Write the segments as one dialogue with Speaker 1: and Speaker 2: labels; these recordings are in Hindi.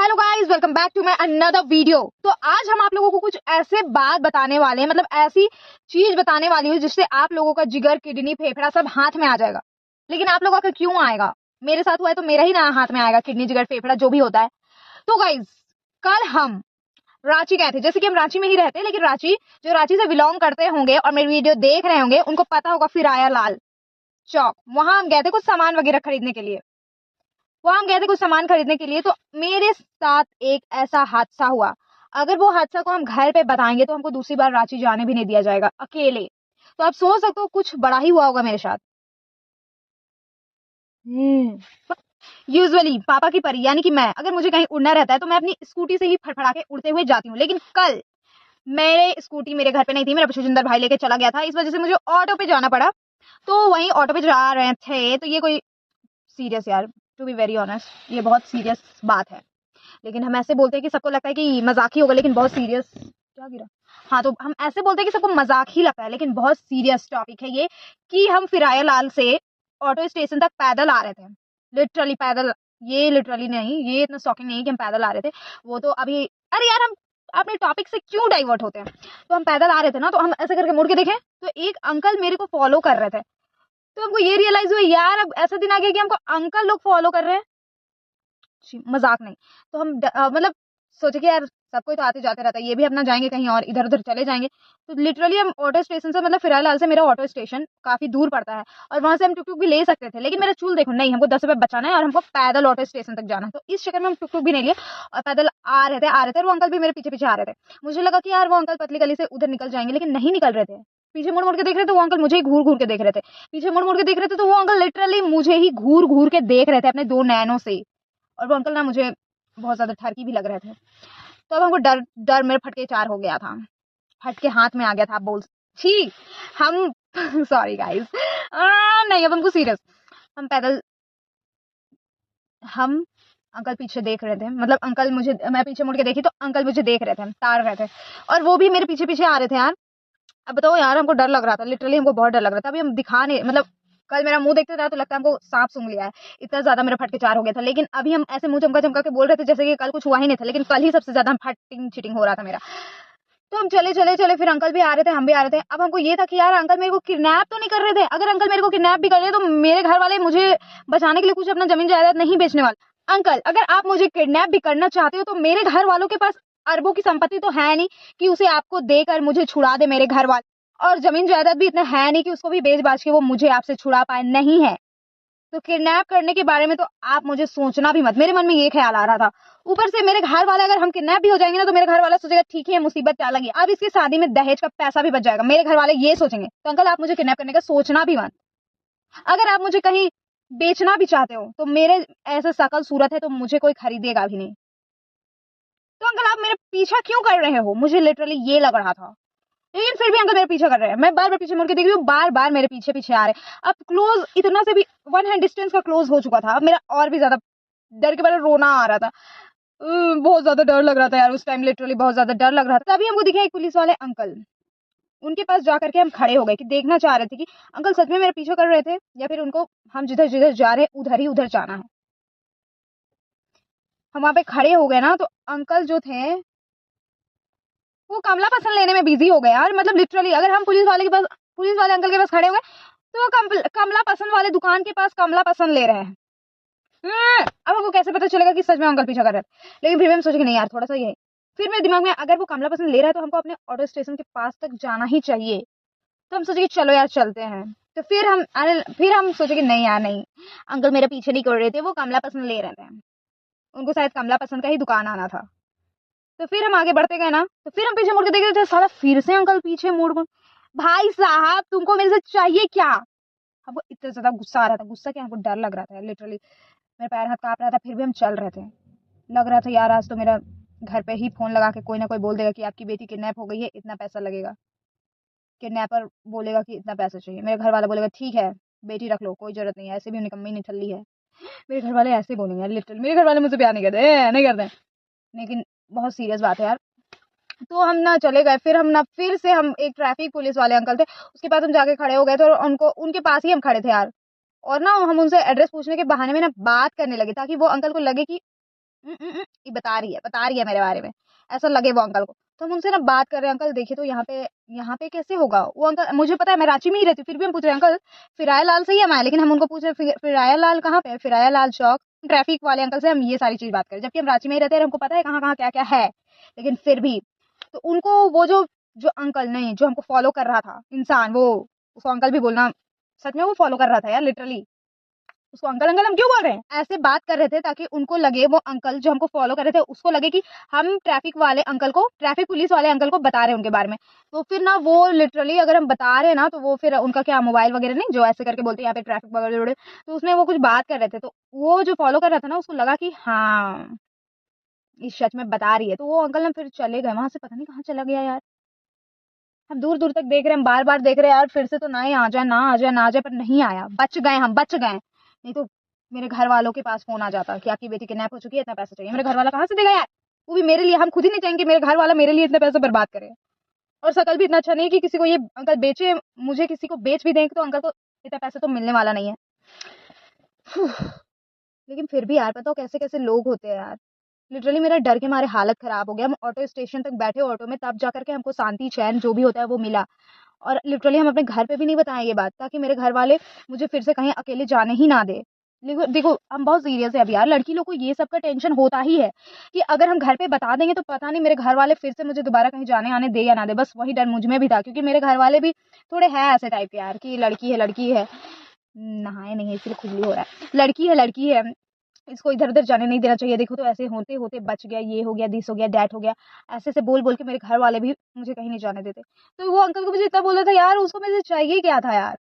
Speaker 1: Hello guys, welcome back to my another video. तो आज हम आप लोगों को कुछ ऐसे बात बताने वाले हैं, मतलब ऐसी चीज बताने वाली हूँ जिससे आप लोगों का जिगर, किडनी, फेफड़ा सब हाथ में आ जाएगा। लेकिन आप लोगों का क्यों आएगा? मेरे साथ हुआ है तो मेरा ही ना हाथ में आएगा, किडनी, जिगर, फेफड़ा जो भी होता है। तो गाइस, कल हम रांची गए थे। जैसे कि हम रांची में ही रहते हैं, लेकिन रांची से बिलोंग करते होंगे और मेरी वीडियो देख रहे होंगे, उनको पता होगा फिराया लाल चौक। वहां हम गए थे कुछ सामान वगैरह खरीदने के लिए। तो मेरे साथ एक ऐसा हादसा हुआ। अगर वो हादसा को हम घर पे बताएंगे तो हमको दूसरी बार रांची जाने भी नहीं दिया जाएगा अकेले। तो आप सोच सकते हो कुछ बड़ा ही हुआ होगा मेरे साथ। यूजुअली पापा की परी यानी कि मैं, अगर मुझे कहीं उड़ना रहता है तो मैं अपनी स्कूटी से ही फड़फड़ा के उड़ते हुए जाती हूँ। लेकिन कल मेरे स्कूटी मेरे घर पे नहीं थी, मेरा सुजिंदर भाई लेके चला गया था। इस वजह से मुझे ऑटो पे जाना पड़ा। तो वहीं ऑटो पे जा रहे थे तो ये कोई सीरियस, यार टू बी वेरी ऑनेस्ट, ये बहुत सीरियस बात है। लेकिन हम ऐसे बोलते हैं कि सबको लगता है कि मजाक ही होगा, लेकिन बहुत सीरियस। क्या गिरा? हाँ, तो हम ऐसे बोलते हैं कि सबको मजाक ही लगता है, लेकिन बहुत सीरियस टॉपिक है ये। कि हम फिराया लाल से ऑटो स्टेशन तक पैदल आ रहे थे। लिटरली पैदल। ये लिटरली नहीं, ये इतना शॉकिंग नहीं कि हम पैदल आ रहे थे। वो तो अभी, अरे यार, हम अपने टॉपिक से क्यों डाइवर्ट होते हैं। तो हम पैदल आ रहे थे ना, तो हम ऐसे करके मुड़ के देखें तो एक अंकल मेरे को फॉलो कर रहे थे। तो हमको ये रियलाइज हुआ, यार अब ऐसा दिन आ गया कि हमको अंकल लोग फॉलो कर रहे हैं। मजाक नहीं। तो हम मतलब सोचे कि यार सब कोई तो आते जाते रहता है, ये भी अपना जाएंगे कहीं और, इधर उधर चले जाएंगे। तो लिटरली हम ऑटो स्टेशन से, मतलब फिरालाल से मेरा ऑटो स्टेशन काफी दूर पड़ता है और वहां से हम टुक टुक भी ले सकते थे। लेकिन मेरा चूल देखो, नहीं, हमको 10 रुपए बचाना है और हमको पैदल ऑटो स्टेशन तक जाना है। तो इस चक्कर में हम टुक टुक भी नहीं लिए और पैदल आ रहे थे और वो अंकल भी मेरे पीछे पीछे आ रहे थे। मुझे लगा कि यार वो अंकल पतली गली से उधर निकल जाएंगे, लेकिन नहीं निकल रहे थे। पीछे मुड़ मुड़ के देख रहे थे, वो अंकल मुझे ही घूर घूर के देख रहे थे। पीछे मुड़ मुड़ के देख रहे थे तो वो अंकल लिटरली मुझे ही घूर घूर के देख रहे थे अपने दो नैनों से। और वो अंकल ना मुझे बहुत ज्यादा ठरकी भी लग रहे थे। तो अब हमको डर डर मेरे फटके चार हो गया था। फटके हाथ में आ गया था। आप बोल छी हम सॉरी गाइस, नहीं, अब हमको सीरियस। हम पैदल, हम अंकल पीछे देख रहे थे, मतलब अंकल मुझे, मैं पीछे मुड़ के देखी तो अंकल मुझे देख रहे थे, ताड़ रहे थे। और वो भी मेरे पीछे पीछे आ रहे थे यार। अब बताओ यार, हमको डर लग रहा था, लिटरली हमको बहुत डर लग रहा था। अभी हम दिखा नहीं, मतलब कल मेरा मुंह देखते था तो लगता है हमको सांप सूंघ लिया है, इतना ज्यादा मेरा फटके चार हो गया था। लेकिन अभी हम ऐसे मुंह चमका चमका के बोल रहे थे जैसे कि कल कुछ हुआ ही नहीं था, लेकिन कल ही सबसे ज्यादा फटिंग चिटिंग हो रहा था मेरा। तो हम चले चले चले, फिर अंकल भी आ रहे थे, हम भी आ रहे थे। अब हमको ये था कि यार अंकल मेरे को किडनैप तो नहीं कर रहे थे। अगर अंकल मेरे को किडनैप भी कर रहे तो मेरे घर वाले मुझे बचाने के लिए कुछ अपना जमीन जायदाद नहीं बेचने वाले। अंकल, अगर आप मुझे किडनैप भी करना चाहते हो तो मेरे घर वालों के पास अरबों की संपत्ति तो है नहीं कि उसे आपको देकर मुझे छुड़ा दे मेरे घर वाले। और जमीन जायदाद भी इतना है नहीं कि उसको भी बेच बाच के वो मुझे आपसे छुड़ा पाए, नहीं है। तो किडनैप करने के बारे में तो आप मुझे सोचना भी मत। मेरे मन में ये ख्याल आ रहा था। ऊपर से मेरे घर वाले, अगर हम किडनैप भी हो जाएंगे ना तो मेरे घर वाला सोचेगा ठीक है, मुसीबत क्या लगी, अब इसकी शादी में दहेज का पैसा भी बच जाएगा, मेरे घर वाले ये सोचेंगे। तो अंकल, आप मुझे किडनैप करने का सोचना भी मत। अगर आप मुझे कहीं बेचना भी चाहते हो तो मेरे ऐसे शकल सूरत है तो मुझे कोई खरीदेगा भी नहीं। तो अंकल, आप मेरा पीछा क्यों कर रहे हो? मुझे लिटरली ये लग रहा था। लेकिन फिर भी अंकल मेरे पीछे कर रहे हैं। मैं बार बार पीछे मुड़ के देख रही हूँ, बार बार मेरे पीछे पीछे आ रहे हैं। अब क्लोज इतना से भी 1 हैंड डिस्टेंस का क्लोज हो चुका था। अब मेरा और भी ज्यादा डर के बारे रोना आ रहा था। बहुत ज्यादा डर लग रहा था यार उस टाइम, लिटरली बहुत ज्यादा डर लग रहा था। तभी हमको दिखे एक पुलिस वाले अंकल। उनके पास जाकर के हम खड़े हो गए कि देखना चाह रहे थे कि अंकल सच में मेरे पीछे कर रहे थे या फिर उनको हम जिधर जिधर जा रहे हैं उधर ही उधर जाना है। हम वहां पे खड़े हो गए ना, तो अंकल जो थे वो कमला पसंद लेने में बिजी हो गए यार। मतलब लिटरली अगर हम पुलिस वाले अंकल के पास खड़े हो गए तो वो कमला पसंद वाले दुकान के पास कमला पसंद ले रहे हैं। अब हमको कैसे पता चलेगा कि सच में अंकल पीछा कर रहे हैं? लेकिन फिर भी हम सोचे कि नहीं यार, थोड़ा सा ये, फिर मेरे दिमाग में अगर वो कमला पसंद ले रहा है तो हमको अपने ऑटो स्टेशन के पास तक जाना ही चाहिए। तो हम सोचे कि चलो यार चलते हैं। तो फिर हम सोचे कि नहीं यार, नहीं, अंकल मेरे पीछे नहीं कर रहे थे, वो कमला पसंद ले रहे थे। उनको शायद कमला पसंद का ही दुकान आना था। तो फिर हम आगे बढ़ते गए ना, तो फिर हम पीछे मुड़ के देख रहे थे, साला फिर से अंकल पीछे मुड़ मुड़। भाई साहब, तुमको मेरे से चाहिए क्या? हमको इतना ज्यादा गुस्सा आ रहा था। गुस्सा क्या, हमको डर लग रहा था लिटरली। मेरा पैर हाथ कांप रहा था, फिर भी हम चल रहे थे। लग रहा था यार आज तो मेरा घर पे ही फोन लगा के कोई ना कोई बोल देगा कि आपकी बेटी किडनैप हो गई है, इतना पैसा लगेगा। किडनैपर बोलेगा कि इतना पैसा चाहिए, मेरे घर वाला बोलेगा ठीक है बेटी रख लो, कोई जरूरत नहीं है, ऐसे भी निकम्मी निठल्ली है। मेरे घर वाले ऐसे बोलेंगे लिटरली। मेरे घर वाले मुझसे प्यार नहीं करते, नहीं करते। लेकिन बहुत सीरियस बात है यार। तो हम ना चले गए। फिर से हम एक ट्रैफिक पुलिस वाले अंकल थे, उसके पास हम जाके खड़े हो गए थे और उनके पास ही हम खड़े थे यार। और ना हम उनसे एड्रेस पूछने के बहाने में ना बात करने लगे ताकि वो अंकल को लगे कि ये बता रही है मेरे बारे में, ऐसा लगे वो अंकल को। तो हम उनसे ना बात कर रहे हैं, अंकल देखिए तो यहाँ पे कैसे होगा? वो अंकल, मुझे पता है मैं रांची में ही रहती हूँ, फिर भी हम पूछ रहे हैं अंकल फिराया लाल से ही हम आए, लेकिन हम उनको पूछ रहे फिराया लाल कहाँ पे है? फिराया लाल चौक। ट्रैफिक वाले अंकल से हम ये सारी चीज बात करें, जबकि हम रांची में ही रहते हैं, हमको पता है कहाँ कहाँ क्या क्या है, लेकिन फिर भी। तो उनको वो जो जो अंकल नहीं, जो हमको फॉलो कर रहा था इंसान, वो उसको अंकल भी बोलना, सच में वो फॉलो कर रहा था यार लिटरली। उसको अंकल अंकल हम क्यों बोल रहे हैं? ऐसे बात कर रहे थे ताकि उनको लगे, वो अंकल जो हमको फॉलो कर रहे थे उसको लगे कि हम ट्रैफिक वाले अंकल को, ट्रैफिक पुलिस वाले अंकल को बता रहे हैं उनके बारे में। तो फिर ना वो लिटरली अगर हम बता रहे हैं ना, तो वो फिर उनका क्या मोबाइल वगैरह नहीं, जो ऐसे करके बोलते हैं यहाँ पे ट्रैफिक वगैरह, तो उसमें वो कुछ बात कर रहे थे, तो वो जो फॉलो कर रहा था ना, उसको लगा कि हाँ इस सच में बता रही है। तो वो अंकल ना फिर चले गए वहां से, पता नहीं कहाँ चला गया यार। हम दूर दूर तक देख रहे हैं, हम बार बार देख रहे हैं यार, फिर से तो ना ही आ जाए, ना आ जाए, ना आ जाए, पर नहीं आया। बच गए, हम बच गए, नहीं तो मेरे घर वालों के पास फोन आ जाता कि आपकी बेटी किडनैप हो चुकी है, इतना पैसा चाहिए। मेरे घर वाला कहाँ से देगा यार, वो भी मेरे लिए। हम खुद ही नहीं चाहेंगे मेरे घर वाला मेरे लिए इतने पैसे बर्बाद करे। और शकल भी इतना अच्छा नहीं कि किसी को ये अंकल बेचे, मुझे किसी को बेच भी देंगे तो अंकल को इतना पैसा तो मिलने वाला नहीं है। लेकिन फिर भी यार, पता हो कैसे कैसे लोग होते हैं यार। लिटरली मेरा डर के मारे हालत खराब हो गया। हम ऑटो स्टेशन तक बैठे ऑटो में, तब जाकर के हमको शांति चैन जो भी होता है वो मिला। और लिटरली हम अपने घर पे भी नहीं बताएं ये बात, ताकि मेरे घर वाले मुझे फिर से कहीं अकेले जाने ही ना दे। देखो देखो, हम बहुत सीरियस है अब यार, लड़की लोग को ये सब का टेंशन होता ही है कि अगर हम घर पे बता देंगे तो पता नहीं मेरे घर वाले फिर से मुझे दोबारा कहीं जाने आने दे या ना दे। बस वही डर मुझ में भी था, क्योंकि मेरे घर वाले भी थोड़े हैं ऐसे टाइप के यार, कि लड़की है लड़की है, नहाए नहीं है इसलिए खुजली हो रहा है, लड़की है, इसको इधर उधर जाने नहीं देना चाहिए। देखो तो ऐसे होते होते बच गया, ये हो गया, दिस हो गया, डैट हो गया, ऐसे से बोल बोल के मेरे घर वाले भी मुझे कहीं नहीं जाने देते। तो वो अंकल को मुझे इतना बोला था यार, उसको मुझे चाहिए क्या था यार?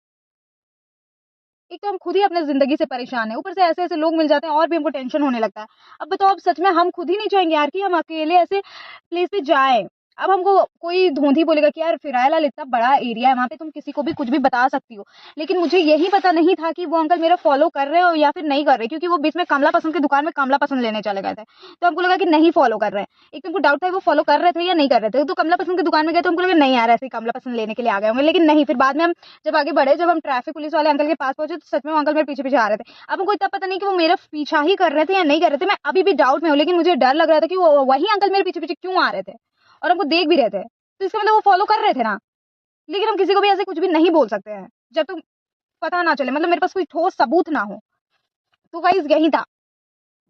Speaker 1: एक तो हम खुद ही अपने जिंदगी से परेशान है, ऊपर से ऐसे ऐसे लोग मिल जाते हैं और भी हमको टेंशन होने लगता है। अब बताओ, अब सच में हम खुद ही नहीं चाहेंगे यार कि हम अकेले ऐसे प्लेस पे जाएं। अब हमको कोई धोंधी बोलेगा कि यार फिराया लाल इतना बड़ा एरिया है, वहां पे तुम किसी को भी कुछ भी बता सकती हो, लेकिन मुझे यही पता नहीं था कि वो अंकल मेरा फॉलो कर रहे हो या फिर नहीं कर रहे, क्योंकि वो बीच में कमला पसंद की दुकान में कमला पसंद लेने चले गए थे। तो हमको लगा कि नहीं फॉलो कर रहे हैं। एक तो हमको डाउट था वो फॉलो कर रहे थे या नहीं कर रहे थे। तो कमला पसंद की दुकान में गए तो हमको लगा नहीं यार ऐसे ही कमला पसंद लेने के लिए आ गए होंगे, लेकिन नहीं। फिर बाद में हम जब आगे बढ़े, जब हम ट्रैफिक पुलिस वाले अंकल के पास पहुंचे, तो सच में वो अंकल मेरे पीछे पीछे आ रहे थे। अब हमको इतना पता नहीं कि वो मेरा पीछा ही कर रहे थे या नहीं कर रहे थे, मैं अभी भी डाउट में हूँ, लेकिन मुझे डर लग रहा था कि वो वही अंकल मेरे पीछे पीछे क्यों आ रहे थे और हमको देख भी रहे थे। तो इसका मतलब वो फॉलो कर रहे थे ना। लेकिन हम किसी को भी ऐसे कुछ भी नहीं बोल सकते हैं जब तक पता ना चले, मतलब मेरे पास कोई ठोस सबूत ना हो। तो गाइस यही था,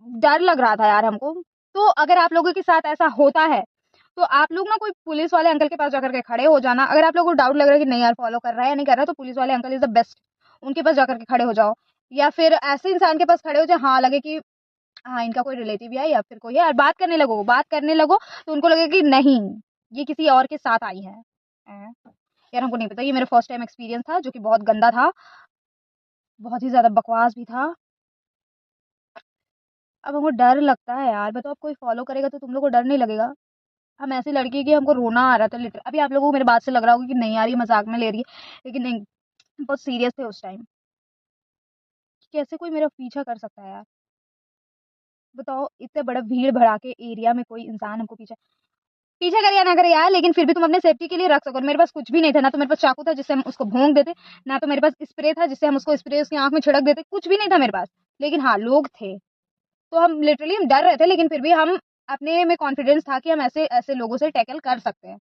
Speaker 1: डर लग रहा था यार हमको। तो अगर आप लोगों के साथ ऐसा होता है, तो आप लोग ना कोई पुलिस वाले अंकल के पास जाकर के खड़े हो जाना। अगर आप लोगों को डाउट लग रहा है कि नहीं यार फॉलो कर रहा है या नहीं कर रहा है, तो पुलिस वाले अंकल इज द बेस्ट, उनके पास जाकर के खड़े हो जाओ। या फिर ऐसे इंसान के पास खड़े हो जाए, हाँ लगे कि हाँ इनका कोई रिलेटिव है या फिर कोई है, और बात करने लगो तो उनको लगे कि नहीं ये किसी और के साथ आई है। यार हमको नहीं पता, ये मेरा फर्स्ट टाइम एक्सपीरियंस था जो कि बहुत गंदा था, बहुत ही ज्यादा बकवास भी था। अब हमको डर लगता है यार। बताओ, अब कोई फॉलो करेगा तो तुम लोग को डर नहीं लगेगा? हम ऐसी लड़की है कि हमको रोना आ रहा था लिटर। अभी आप लोगों को मेरे बात से लग रहा होगा कि नहीं यार ये मजाक में ले रही है, लेकिन नहीं, बहुत सीरियस थे उस टाइम। कैसे कोई मेरा पीछा कर सकता है यार? बताओ, इतने बड़ा भीड़ भड़ाके एरिया में कोई इंसान हमको पीछा पीछा करे या ना करे यार, लेकिन फिर भी तुम अपने सेफ्टी के लिए रख सको। मेरे पास कुछ भी नहीं था, ना तो मेरे पास चाकू था जिससे हम उसको भोंक देते, ना तो मेरे पास स्प्रे था जिससे हम उसको स्प्रे उसकी आंख में छिड़क देते, कुछ भी नहीं था मेरे पास। लेकिन हाँ लोग थे, तो हम लिटरली हम डर रहे थे, लेकिन फिर भी हम अपने में कॉन्फिडेंस था कि हम ऐसे ऐसे लोगों से टैकल कर सकते हैं।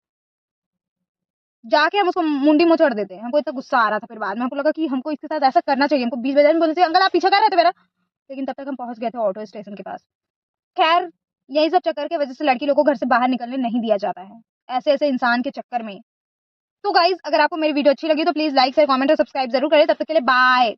Speaker 1: जाके हम उसको मुंडी मोचड़ देते हैं। हमको इतना गुस्सा आ रहा था, फिर बाद में हमको लगा कि हमको इसके साथ ऐसा करना चाहिए। हमको 20 बजे में बोलते थे अंकल आप पीछा कर रहे थे मेरा, लेकिन तब तक हम पहुंच गए थे ऑटो स्टेशन के पास। खैर, यही सब चक्कर की वजह से लड़की लोगों को घर से बाहर निकलने नहीं दिया जाता है, ऐसे ऐसे इंसान के चक्कर में। तो गाइज, अगर आपको मेरी वीडियो अच्छी लगी तो प्लीज लाइक शेयर कमेंट और सब्सक्राइब जरूर करें। तब तक के लिए बाय।